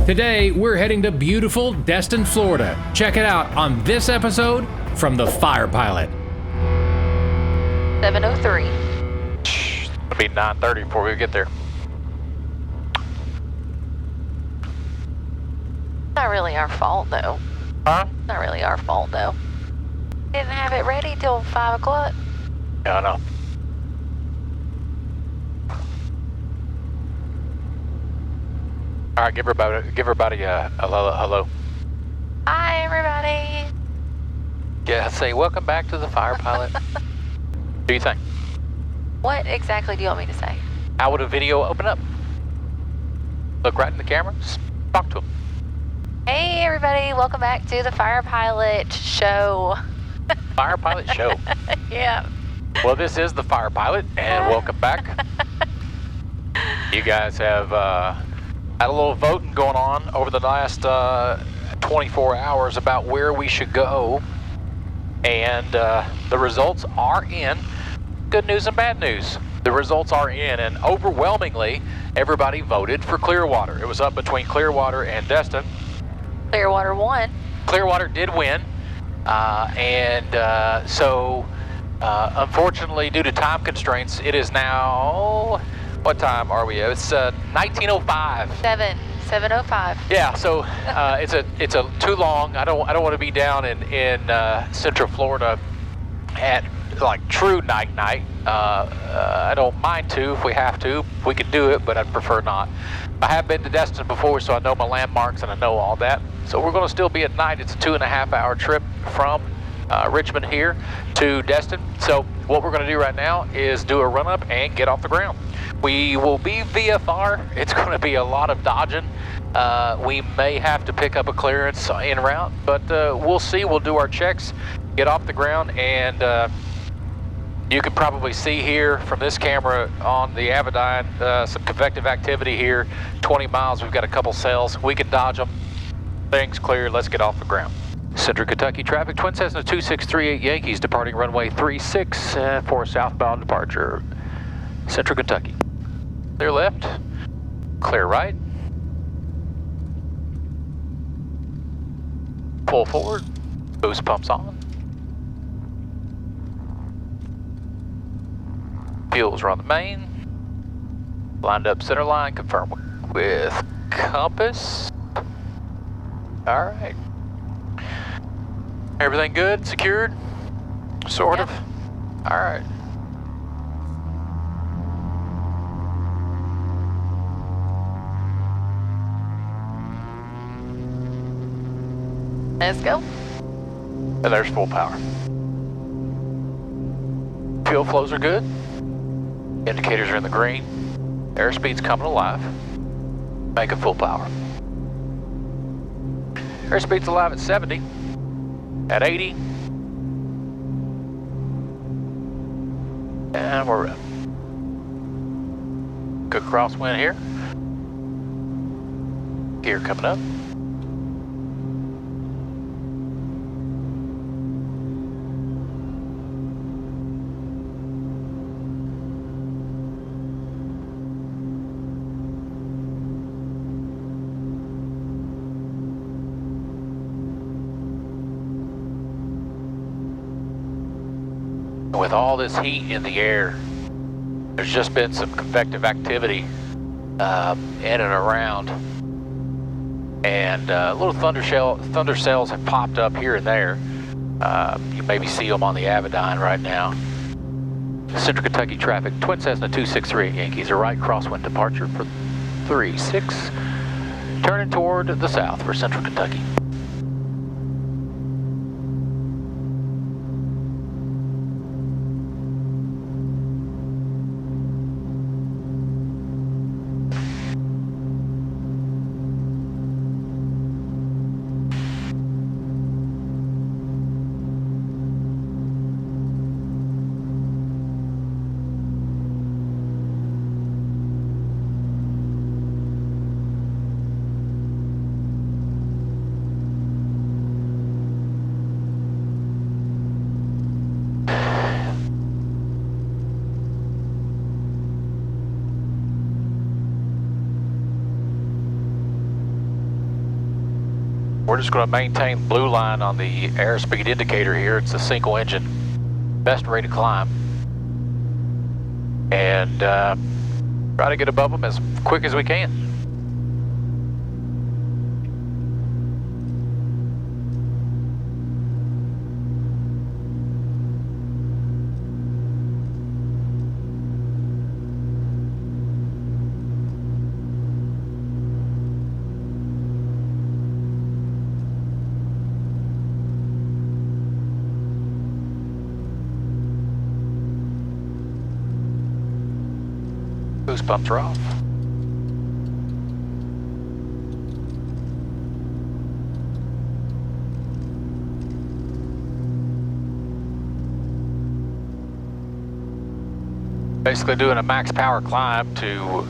Today, we're heading to beautiful Destin, Florida. Check it out on this episode from the Fire Pilot. 7:03. It'll be 9:30 before we get there. Not really our fault, though. Huh? Not really our fault, though. Didn't have it ready till 5 o'clock. Yeah, I know. All right, give everybody a hello. Hi, everybody. Yeah, say welcome back to the Fire Pilot. What do you think? What exactly do you want me to say? How would a video open up? Look right in the camera, just talk to them. Hey, everybody. Welcome back to the Fire Pilot Show. Fire Pilot Show. Yeah. Well, this is the Fire Pilot, and welcome back. You guys have had a little voting going on over the last 24 hours about where we should go, and the results are in. Good news and bad news. The results are in, and overwhelmingly, everybody voted for Clearwater. It was up between Clearwater and Destin. Clearwater won. Clearwater did win, so unfortunately, due to time constraints, it is now, what time are we? It's 19:05. 7:05. Yeah, so it's a too long. I don't want to be down in Central Florida at like true night. I don't mind to if we have to. We could do it, but I'd prefer not. I have been to Destin before, so I know my landmarks and I know all that. So we're going to still be at night. It's a 2.5-hour trip from Richmond here to Destin. So what we're going to do right now is do a run up and get off the ground. We will be VFR. It's going to be a lot of dodging. We may have to pick up a clearance en route, but we'll see. We'll do our checks, get off the ground, and you can probably see here from this camera on the AVIATION some convective activity here. 20 miles, we've got a couple cells. We can dodge them. Things clear, let's get off the ground. Central Kentucky traffic, Twin Cessna 2638 Yankees departing runway 36 for southbound departure. Central Kentucky. Clear left, clear right. Pull forward, boost pumps on. Fuels are on the main. Lined up center line, confirm with compass. All right. Everything good, secured? Sort of? All right. Let's go. And there's full power. Fuel flows are good. Indicators are in the green. Airspeed's coming alive. Making full power. Airspeed's alive at 70. At 80. And we're up. Good crosswind here. Gear coming up. With all this heat in the air, there's just been some convective activity in and around, and little thunder cells have popped up here and there. You maybe see them on the AVIATION right now. Central Kentucky traffic, Twin Cessna 2638 Yankees, a right crosswind departure for 36, turning toward the south for Central Kentucky. We're just going to maintain the blue line on the airspeed indicator here. It's a single engine, best rate of climb. And try to get above them as quick as we can. Boost pumps are off. Basically doing a max power climb to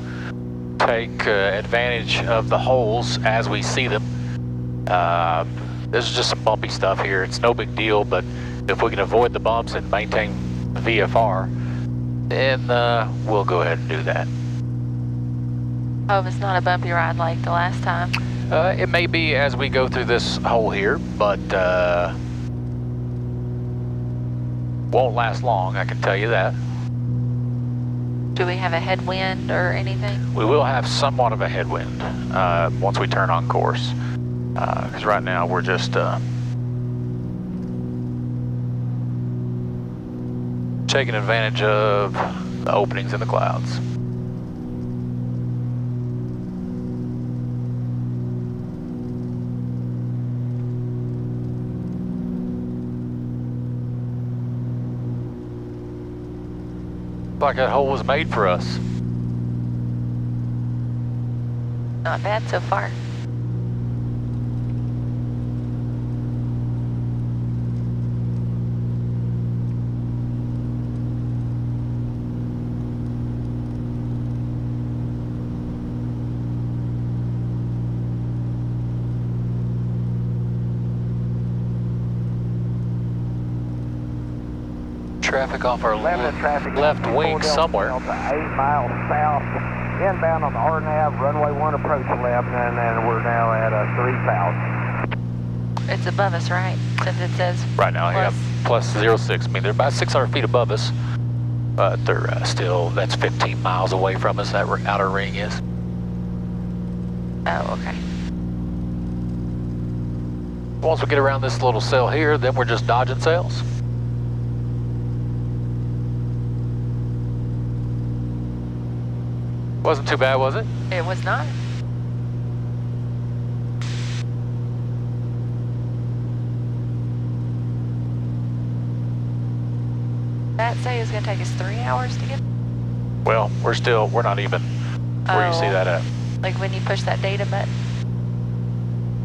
take advantage of the holes as we see them. This is just some bumpy stuff here. It's no big deal, but if we can avoid the bumps and maintain the VFR, then we'll go ahead and do that. Hope it's not a bumpy ride like the last time. It may be as we go through this hole here, but won't last long, I can tell you that. Do we have a headwind or anything? We will have somewhat of a headwind once we turn on course, because right now we're just taking advantage of the openings in the clouds. Like that hole was made for us. Not bad so far. Traffic off our left wing somewhere. 8 miles south, inbound on the RNAV, runway 1 approach 11, and we're now at 3,000. It's above us, right? Since it says Right now, plus. yeah, plus 06. I mean, they're about 600 feet above us, but they're still, that's 15 miles away from us, that outer ring is. Oh, okay. Once we get around this little cell here, then we're just dodging cells. Wasn't too bad, was it? It was not. That say it's gonna take us 3 hours to get. Well, we're not even where you see that at. Like when you push that data button.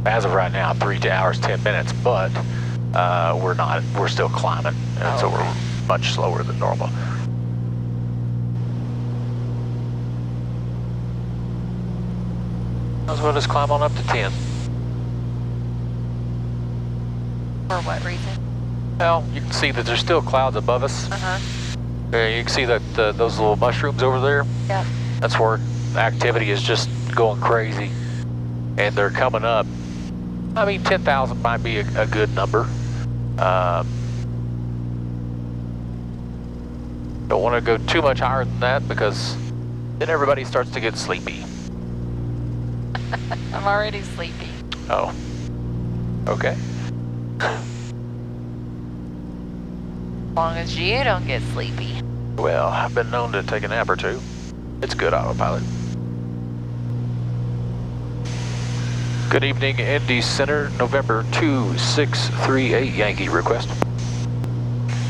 As of right now, 3 hours, 10 minutes, but we're still climbing, and so we're much slower than normal. Might as well just climb on up to 10. For what reason? Well, you can see that there's still clouds above us. Uh-huh. You can see that those little mushrooms over there. Yep. That's where activity is just going crazy, and they're coming up. I mean, 10,000 might be a good number. Don't want to go too much higher than that because then everybody starts to get sleepy. I'm already sleepy. Oh. Okay. As long as you don't get sleepy. Well, I've been known to take a nap or two. It's good autopilot. Good evening, Indy Center, November 2638 Yankee request.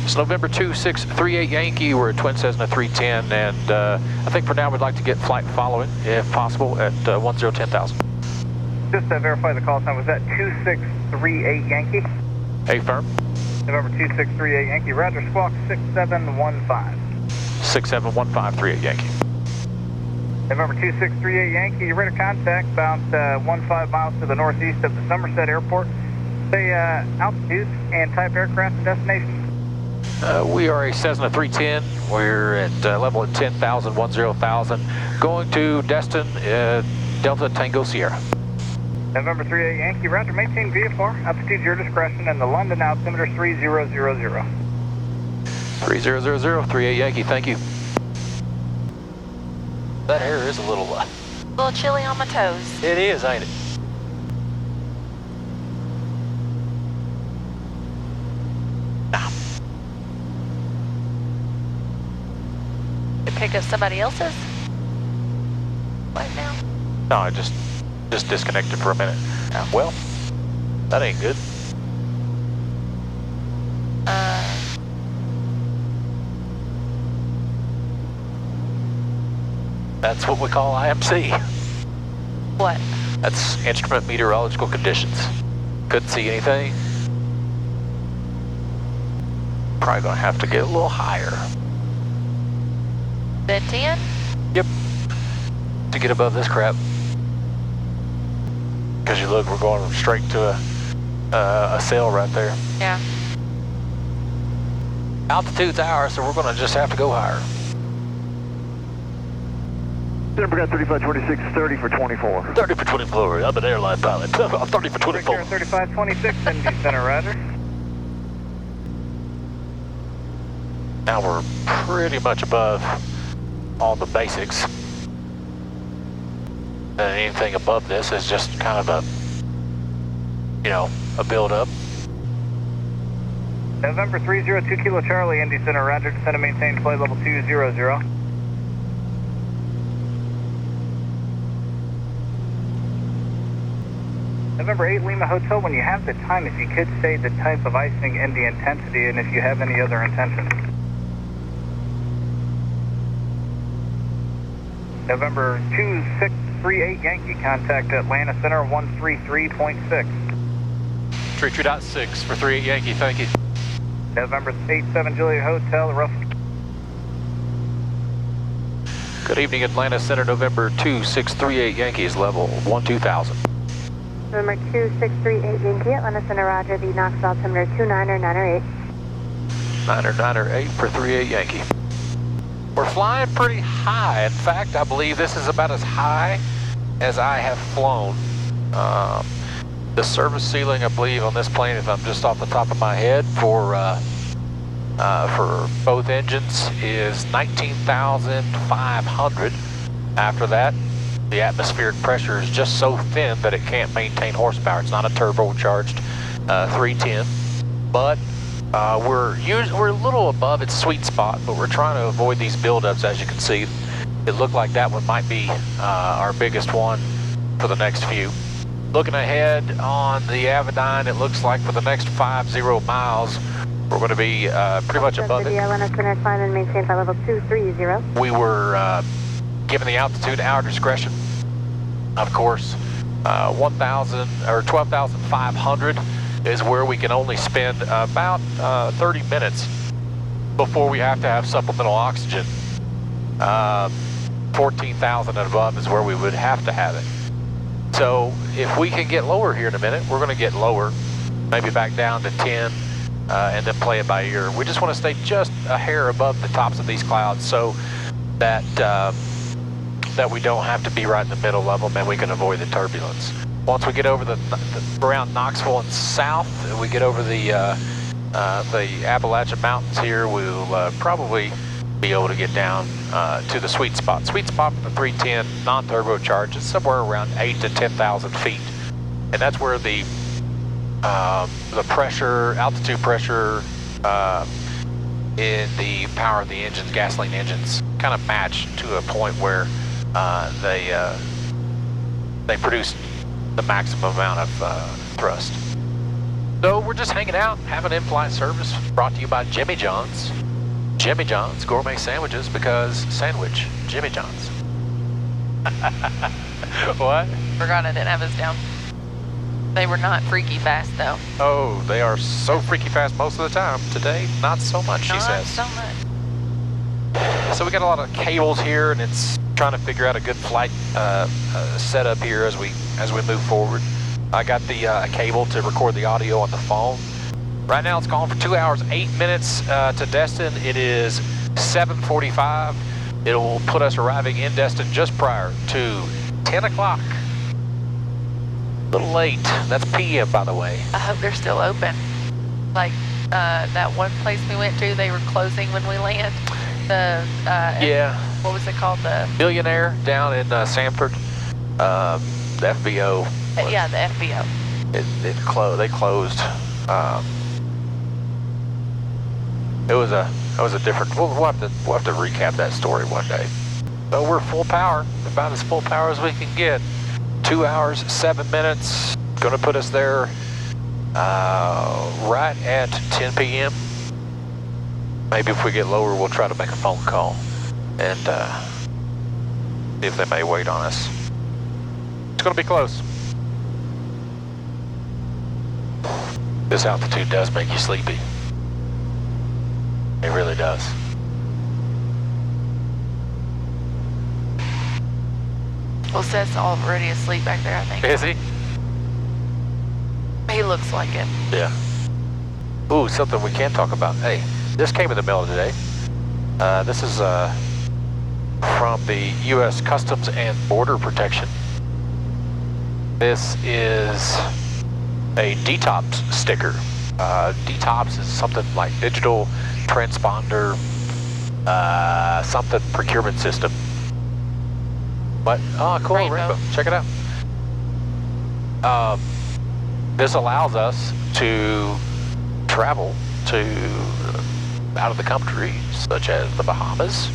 It's November 2638 Yankee, we're at Twin Cessna 310, and I think for now we'd like to get flight following, if possible, at 10,000. Just to verify the call sign, was that 2638 Yankee? A firm. November 2638 Yankee, roger, squawk 6715. 671538 Yankee. November 2638 Yankee, you're ready to contact about 15 miles to the northeast of the Somerset Airport. Say altitude and type aircraft and destination. We are a Cessna 310. We're at level at 10,000, going to Destin, Delta Tango Sierra. November 38 Yankee, roger, maintain VFR, altitude your discretion, and the London altimeter 3000. 3000, 38 Yankee, thank you. That air is a little chilly on my toes. it is, ain't it? Nah. You pick up somebody else's? Right now? No, I just disconnected for a minute. Oh. Well, that ain't good. That's what we call IMC. What? That's Instrument Meteorological Conditions. Couldn't see anything. Probably gonna have to get a little higher. Bed 10? Yep. To get above this crap. Because you look, we're going straight to a sail right there. Yeah. Altitude's ours, so we're gonna just have to go higher. Denver got 3526, 30 for 24. 30 for 24, I'm an airline pilot. 30 for 24. 3526, Indy Center, roger. Now we're pretty much above all the basics. And anything above this is just kind of a, you know, a build up. November 302 Kilo Charlie, Indy Center, roger, descend and maintain flight level 200. November 8 Lima Hotel, when you have the time, if you could say the type of icing and the intensity, and if you have any other intentions. November 2638 Yankee, contact Atlanta Center 133.6. 33.6 for 38 Yankee, thank you. November 87 Juliet Hotel, rough. Good evening, Atlanta Center, November 2638 Yankees, level 12000. November 2638 Yankee, Atlanta Center, roger, the Knoxville altimeter 29908. 998 for 38 Yankee. We're flying pretty high. In fact, I believe this is about as high as I have flown. The service ceiling, I believe, on this plane, if I'm just off the top of my head, for both engines is 19,500. After that, the atmospheric pressure is just so thin that it can't maintain horsepower. It's not a turbocharged 310, but we're a little above its sweet spot, but we're trying to avoid these buildups. As you can see, it looked like that one might be our biggest one for the next few. Looking ahead on the AVIATION, it looks like for the next 50 miles, we're going to be pretty much above it. The Atlanta Center, climb and maintain flight level 230. We were given the altitude at our discretion. Of course, 1,000 or 12,500 is where we can only spend about 30 minutes before we have to have supplemental oxygen. 14,000 and above is where we would have to have it. So if we can get lower here in a minute, we're going to get lower, maybe back down to 10, and then play it by ear. We just want to stay just a hair above the tops of these clouds so that that we don't have to be right in the middle of them and we can avoid the turbulence. Once we get over around Knoxville and south, we get over the Appalachian Mountains here, we'll probably be able to get down to the sweet spot. Sweet spot for the 310 non-turbocharged is somewhere around 8 to 10,000 feet, and that's where the pressure, altitude pressure, in the power of the engines, gasoline engines, kind of match to a point where they produce the maximum amount of thrust. So we're just hanging out, having in-flight service, brought to you by Jimmy John's. Jimmy John's gourmet sandwiches, because sandwich, Jimmy John's. What? Forgot I didn't have us down. They were not freaky fast though. Oh, they are so freaky fast most of the time. Today, not so much, she says. Not so much. So we got a lot of cables here, and it's trying to figure out a good flight setup here as we move forward. I got the cable to record the audio on the phone. Right now it's calling for 2 hours, 8 minutes to Destin. It is 7:45. It will put us arriving in Destin just prior to 10 o'clock. A little late. That's PM, by the way. I hope they're still open. Like that one place we went to, they were closing when we land. The Yeah. What was it called? The Millionaire down in Sanford. The FBO. yeah, the FBO. It closed. They closed. It was a different. We'll have to recap that story one day. So we're full power, about as full power as we can get. 2 hours, 7 minutes. Going to put us there right at 10 p.m. Maybe if we get lower, we'll try to make a phone call and see if they may wait on us. It's going to be close. This altitude does make you sleepy. It really does. Well, Seth's already asleep back there, I think. Is he? He looks like it. Yeah. Ooh, something we can talk about. Hey, this came in the mail today. This is from the U.S. Customs and Border Protection. This is a DTOPS sticker. DTOPS is something like digital transponder, something procurement system. But, oh, cool, rainbow. Check it out. This allows us to travel to out of the country, such as the Bahamas.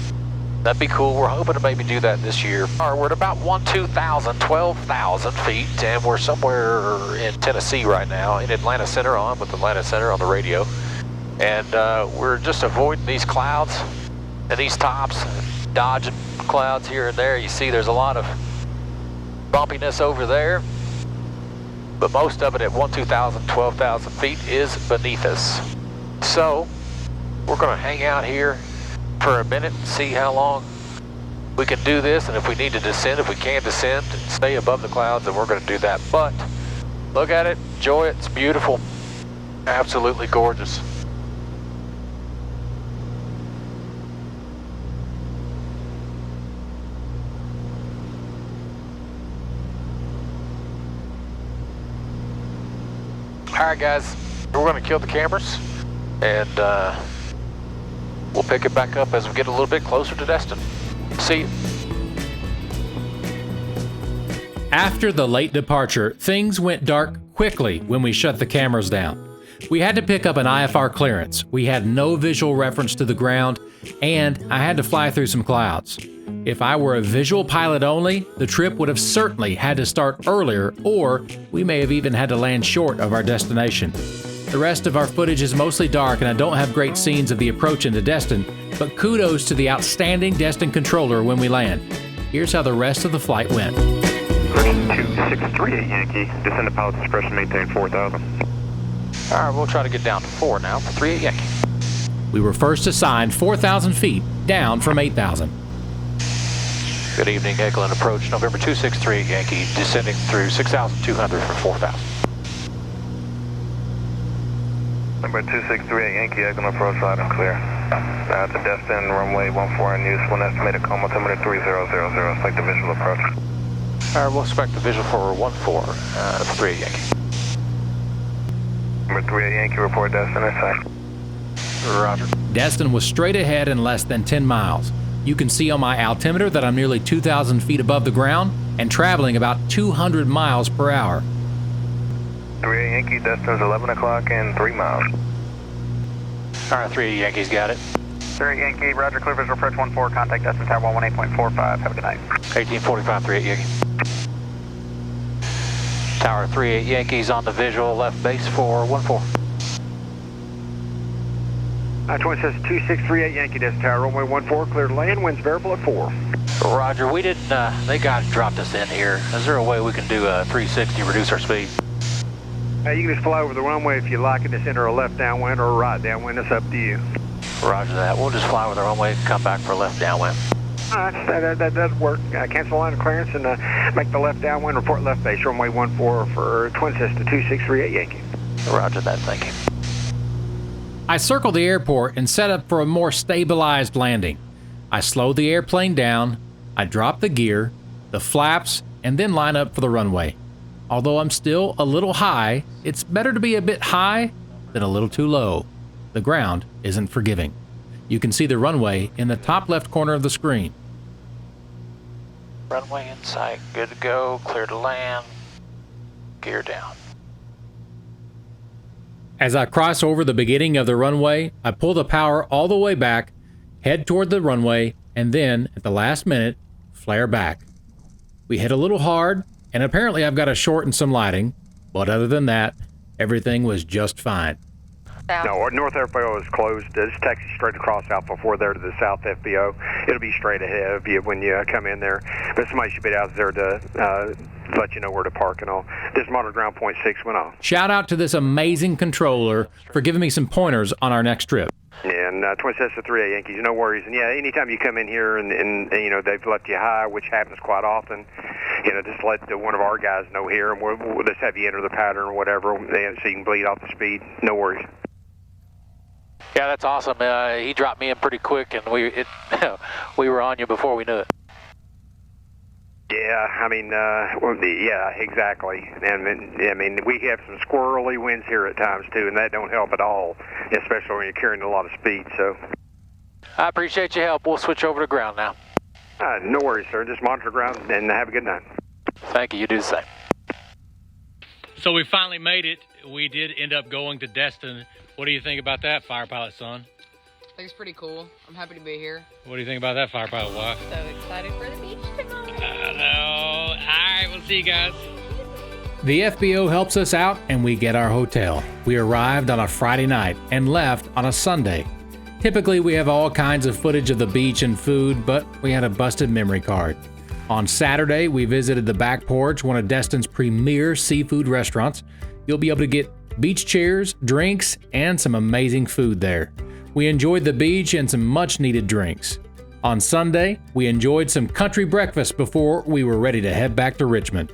That'd be cool. We're hoping to maybe do that this year. We're at about 12,000 feet, and we're somewhere in Tennessee right now, in Atlanta Center with Atlanta Center on the radio. And we're just avoiding these clouds and these tops, dodging clouds here and there. You see there's a lot of bumpiness over there, but most of it at 12,000 feet is beneath us. So we're going to hang out here for a minute and see how long we can do this, and if we need to descend, if we can descend and stay above the clouds, then we're going to do that. But look at it, enjoy it, it's beautiful, absolutely gorgeous. Alright guys, we're going to kill the cameras, and we'll pick it back up as we get a little bit closer to Destin. See you. After the late departure, things went dark quickly when we shut the cameras down. We had to pick up an IFR clearance, we had no visual reference to the ground, and I had to fly through some clouds. If I were a visual pilot only, the trip would have certainly had to start earlier, or we may have even had to land short of our destination. The rest of our footage is mostly dark, and I don't have great scenes of the approach into Destin, but kudos to the outstanding Destin controller when we land. Here's how the rest of the flight went. First 2638 Yankee, descend to pilot's discretion, maintain 4,000. All right, we'll try to get down to 4 now for 38 Yankee. We were first assigned 4,000 feet, down from 8,000. Good evening, Eglin approach, November 2638 Yankee, descending through 6,200 for 4,000. Number 2638 Yankee, Eglin approach, loud and clear. To Destin, runway 14 in use, one estimated call altimeter 3000, select the visual approach. All right, we'll expect the visual for 14 for 38 Yankee. Number 38 Yankee, report Destin, inside. Roger. Destin was straight ahead in less than 10 miles. You can see on my altimeter that I'm nearly 2,000 feet above the ground and traveling about 200 miles per hour. 38 Yankee, Destin's 11 o'clock and 3 miles. All right, 38 Yankees got it. 38 Yankee, roger, clear visual approach 14, contact Destin Tower 118.45, have a good night. 1845, 38 Yankee. Tower 38 Yankees on the visual, left base for 14. Twin says 2638 Yankee, Destin Tower, runway 14, clear to land, winds variable at 4. Roger, we didn't, they dropped us in here. Is there a way we can do a 360, reduce our speed? You can just fly over the runway if you like, and just enter a left downwind or a right downwind, it's up to you. Roger that. We'll just fly with the runway, come back for left downwind. That does work. Cancel line of clearance and make the left downwind, report left base, runway 14 for Twin System 2638 Yankee. Roger that, thank you. I circled the airport and set up for a more stabilized landing. I slowed the airplane down, I dropped the gear, the flaps, and then line up for the runway. Although I'm still a little high, it's better to be a bit high than a little too low. The ground isn't forgiving. You can see the runway in the top left corner of the screen. Runway in sight, good to go, clear to land, gear down. As I cross over the beginning of the runway, I pull the power all the way back, head toward the runway, and then, at the last minute, flare back. We hit a little hard, and apparently I've got to shorten some lighting, but other than that, everything was just fine. South. No, North FBO is closed. It's taxi straight across Alpha 4 there to the South FBO. It'll be straight ahead of you when you come in there. But somebody should be out there to let you know where to park and all. This monitor ground point 6 went off. Shout out to this amazing controller for giving me some pointers on our next trip. And 26 to 3 Yankees, no worries. And yeah, anytime you come in here and you know, they've left you high, which happens quite often, you know, just let one of our guys know here, and we'll just have you enter the pattern or whatever, so you can bleed off the speed. No worries. Yeah, that's awesome. He dropped me in pretty quick, and we were on you before we knew it. Yeah, I mean, yeah, exactly. And I mean, we have some squirrely winds here at times too, and that don't help at all, especially when you're carrying a lot of speed. So, I appreciate your help. We'll switch over to ground now. No worries, sir. Just monitor ground and have a good night. Thank you. You do the same. So we finally made it. We did end up going to Destin. What do you think about that, Fire Pilot son? I think it's pretty cool. I'm happy to be here. What do you think about that, Fire Pilot wife? So excited for the beach tonight. I know. All right, we'll see you guys. The FBO helps us out and we get our hotel. We arrived on a Friday night and left on a Sunday. Typically, we have all kinds of footage of the beach and food, but we had a busted memory card. On Saturday, we visited the back porch, one of Destin's premier seafood restaurants. You'll be able to get beach chairs, drinks, and some amazing food there. We enjoyed the beach and some much needed drinks. On Sunday, we enjoyed some country breakfast before we were ready to head back to Richmond.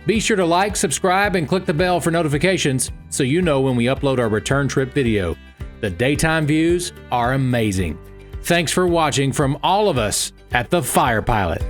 Be sure to like, subscribe, and click the bell for notifications so you know when we upload our return trip video. The daytime views are amazing. Thanks for watching from all of us at the Fire Pilot.